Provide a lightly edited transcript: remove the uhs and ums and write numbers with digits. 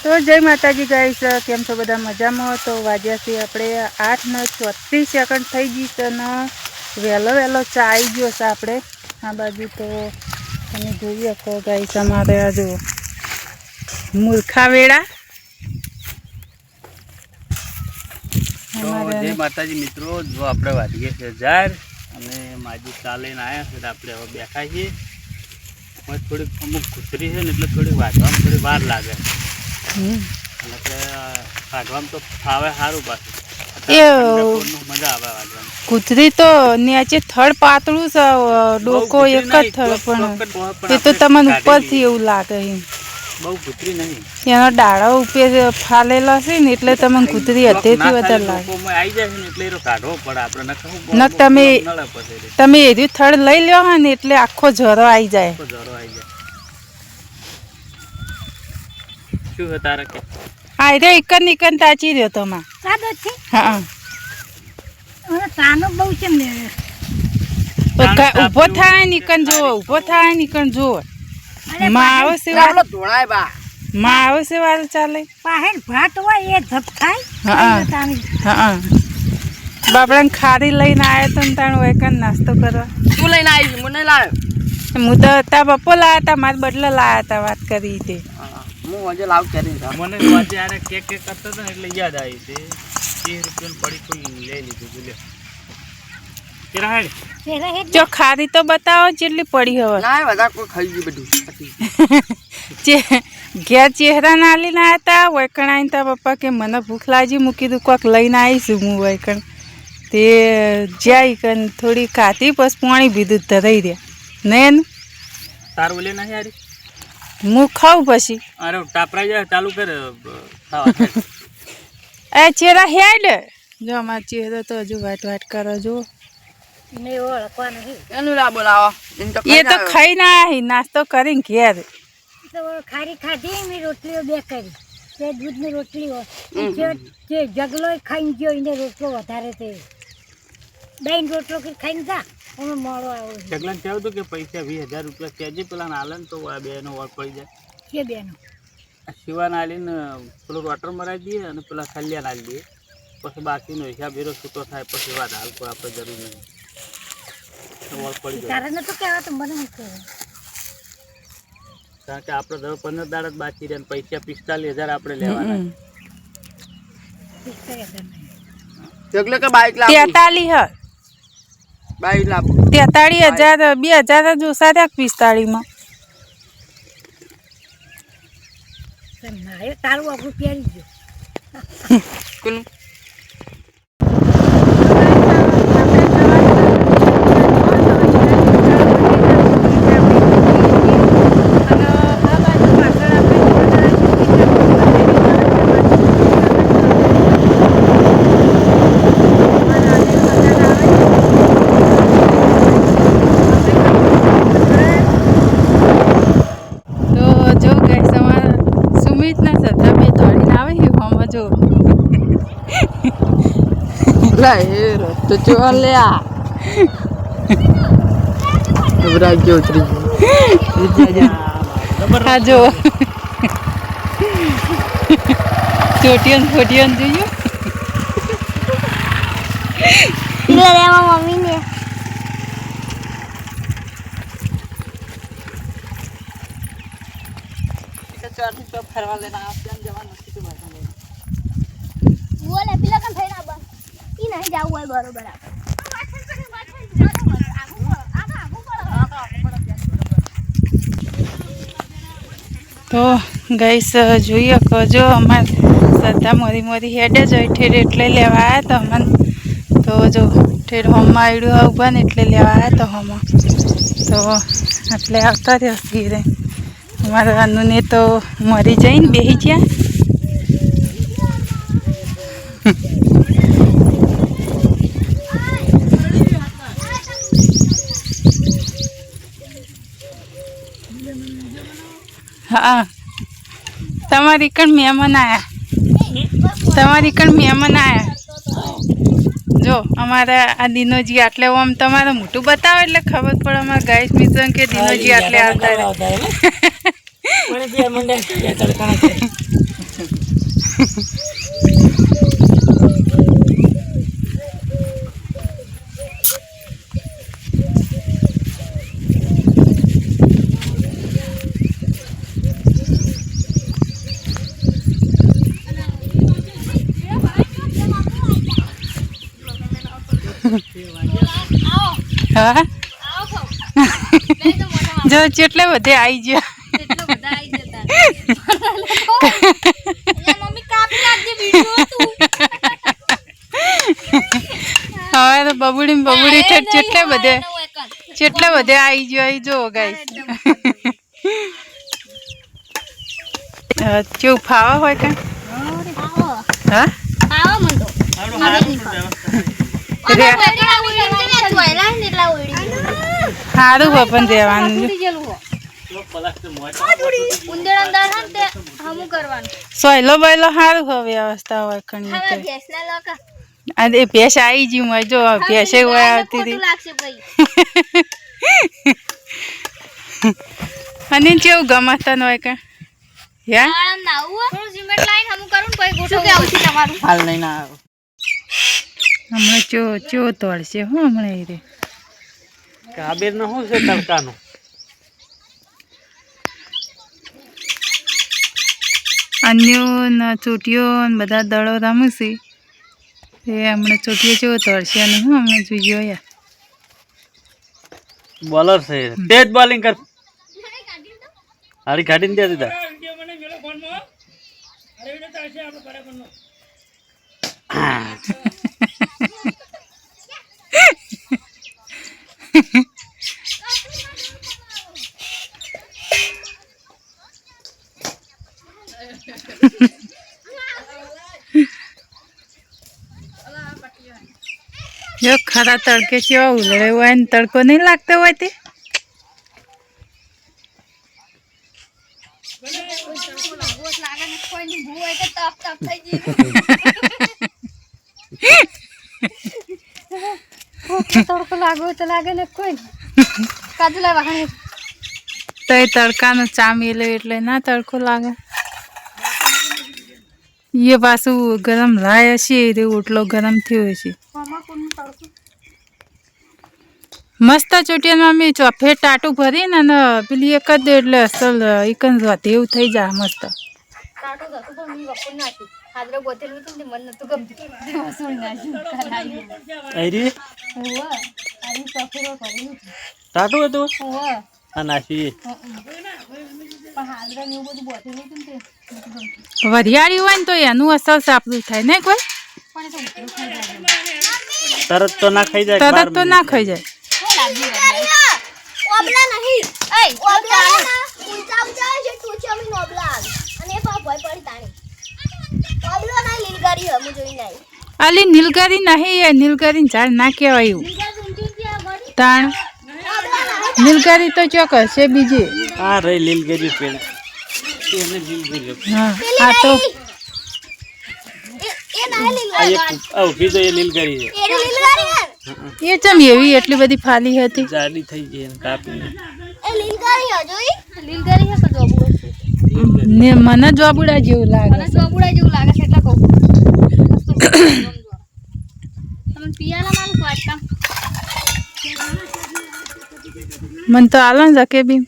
તો જય માતાજી ગાઈસ, કેમ છો બધા મજામાં? તો વાગ્યાથી આપણે 8:34 થઈ ગઈ છે ને વહેલો ચા આવી ગયો છે આપણે આ બાજુ. તો તમે જોઈ શકો ગાઈસ, અમારે આ જો મૂર્ખા વેળા. જય માતાજી મિત્રો, જો આપણે વાગીએ છે 4 અને માજી ચા લઈને આવ્યા છે. આપણે હવે બેઠા છીએ. થોડીક અમુક કૂતરી છે ને એટલે થોડીક વાંચવામાં થોડી વાર લાગે અને કાઢવામાં તો ફાવે સારું પાછું. મજા આવે વાંચવામાં. કૂતરી તો નીચે થડ પાતળું છે, ડોકો એક જ થડ, પણ એ તો તમને ઉપરથી એવું લાગે. બહુ કૂતરી નહીં, એનો ડાળો ઉપર ફાલેલા છે ને એટલે તમને કૂતરી હતેથી વધારે લાગે. આવી જાય ને એટલે એ કાઢવો પડે આપણે. તમે એવી થડ લઈ લ્યો હોય ને એટલે આખો જરો આવી જાય. શું છે તારે કે? હા, એ એકન નિકન તાચી રહ્યો તો માં. હા, ઉભો થાય નિકન જોવો, ઉભો થાય નિકન જોવો. માં આવે છે વાર ચાલે. બાપડા ખારી લઈને આવ્યો તો તાણ વેકન નાસ્તો કરવા. તું લઈને આવી? મને લાવ્યો. હું તો તા બપો લાયા તા, મારા બદલે લાયા તા. વાત કરી તે હું આજે લાવ કરી મને આજે કેક કરતો હતો ને એટલે યાદ આવી તે 30 રૂપિયાનું પડી કોઈ લઈ લીધું. બોલ્યો જો ખારી તો બતાવો જેટલી પડી હવે. ના બધા કોઈ ખાઈ ગયું બધું. ઘેર ચહેરા ના લઈને આવ્યા હતા. વૈકણ આવીને તા પપ્પા કે મને ભૂખ લાગી, મૂકી દઉં કોઈક લઈને આવીશું. હું વૈકણ તે જાય કન થોડી ખાતી, પછી પાણી પીધું ધરાઈ રહ્યા ને તાર બોલે ના યાર. હું ખાઉં પછી. અરે ટાપરાઈ જાય ચાલુ કર. એ ચહેરા હેડ જો અમારો ચહેરો તો હજુ વાટ કરો જો. એનું લા બોલાવો. એ તો ખાઈ ના આવી, નાસ્તો કરીને ઘેર. ખારી ખાધી મેં રોટલીઓ 2 કરી. તે દૂધની રોટલી હોય જે જગલો ખાઈને ગયો એને રોટલો વધારે તે દહીં રોટલો ખાઈને જા અમે મોડો આવ્યો. જગલાને કહેવું હતું કે પૈસા 20,000 રૂપિયા કહેજે પેલા આલે ને તો આ બેનો વળ પડી જાય. કે બેનો શિવાને આલીને પેલો વોટર મરાવી દઈએ અને પેલા ખલ્યાને આલી દઈએ, પછી બાકીનો હિસાબ એરો છૂટો થાય પછી વાત. હાલ કોઈ આપણે જરૂર નહીં, વળ પડી જાય. તારે નતું કહેવા તો મને શું કહેવાય? કારણ કે આપણે ધરો 15 દાડા જ બાકી રહે, પૈસા 45,000 આપણે લેવાના. જગલે કે બાઈક લાવ. 43 હ બાઈક લાવ. 43,000 2,000 જ ઓછા થયા 45માં. તારું આપણું પહેરી ગયું. કોનું? તો જો લે આ ઘબરાઈ ગયો ઉતરી હા જો ચોટીઓન ફોટીઓન જોયું. મમ્મી ને ફરવા લેના જવાનું બોલે પેલા કન થઈને બસ ઈ નહીં જાવું હોય બરોબર. તો ગાઈસ જોઈએ કે જો અમારે શ્રદ્ધા મોરી હેડે જ ઠેર એટલે લેવા આવ્યા તો અમને. તો જો ઠેર હોમમાં આવ્યું ઉભા ને એટલે લેવા આવ્યા તો હોમમાં. તો એટલે આવતા રહ્યો ઘીરે. અમારા અનુને તો મરી જઈને બેસી ગયા. હા, તમારી કણ મહેમાન આવ્યા. જો અમારા આ દિનોજી આટલે આમ તમારે મોટું બતાવો એટલે ખબર પડે અમારા ગાઈસ મિત્ર કે દિનોજી આટલે આવતા રહે. હા જો ચેટલે બધે આવી ગયો હવે તો બબુડી ચેટલે બધે આવી ગયો અહીં જો ગાઈસ કેવું ફાવા હોય કે હા સારું હોય પણ રહેવાનું સોયલો બોયલો સારું હોય વ્યવસ્થા હોય ઘણી એ ભેંસ આવી ગઈ હોય જો ભેંસે હોય આવતી હતી અને કેવું ગમતન હોય કે હાલ નહીં ના હમણાં ચો તોડશે હું હમણાં એ રે કાબેર નો શું છે તડકાનો અન્યો ને ચોટીઓ ને બધા દળો રમે છે એ હમણાં ચોટીઓ ચો તોડશે અને હું હમણાં જોઈએ યાર બોલર છે તેજ બોલિંગ કર હારી કાઢીને દે દીધા જો ખરા તડકે કેવા ઉલળે હોય ને તડકો નહીં લાગતો હોય તે તડકો લાગવો તો લાગે ને કોઈ કાજુ લાગે તો એ તડકાનો ચા મેલે એટલે ના તડકો લાગે એ પાછું ગરમ લાય હશે એ ઓટલો ગરમ થયો હશે મસ્ત ચોટિયામાં મેં ચોફે ટાટું ભરીને અને પેલી એક જ દે એટલે અસલ એકન જોતી એવું થઈ જાય મસ્ત ટાટું હતું આ નાસી વરિયાળી હોય ને તો એનું અસર સાપડું થાય ને કોઈ તરત તો ના ખાઈ જાય તરત તો ના ખાઈ જાય અલી નીલગારી નહીં એ નીલગારી ઝાડ ના કહેવાય એવું તાણ નીલગારી તો ચોક હશે બીજી આ રહી લીલગીરી પેડ એને લીલગીરી હા આ તો આ ઉભી તો એ લીલગીરી છે એ ચમ એવી એટલી બધી ફાલી હતી જાડી થઈ ગઈ એને કાપીને ને મને જોબુડા જેવું લાગે મને તો આલો ને જકે બી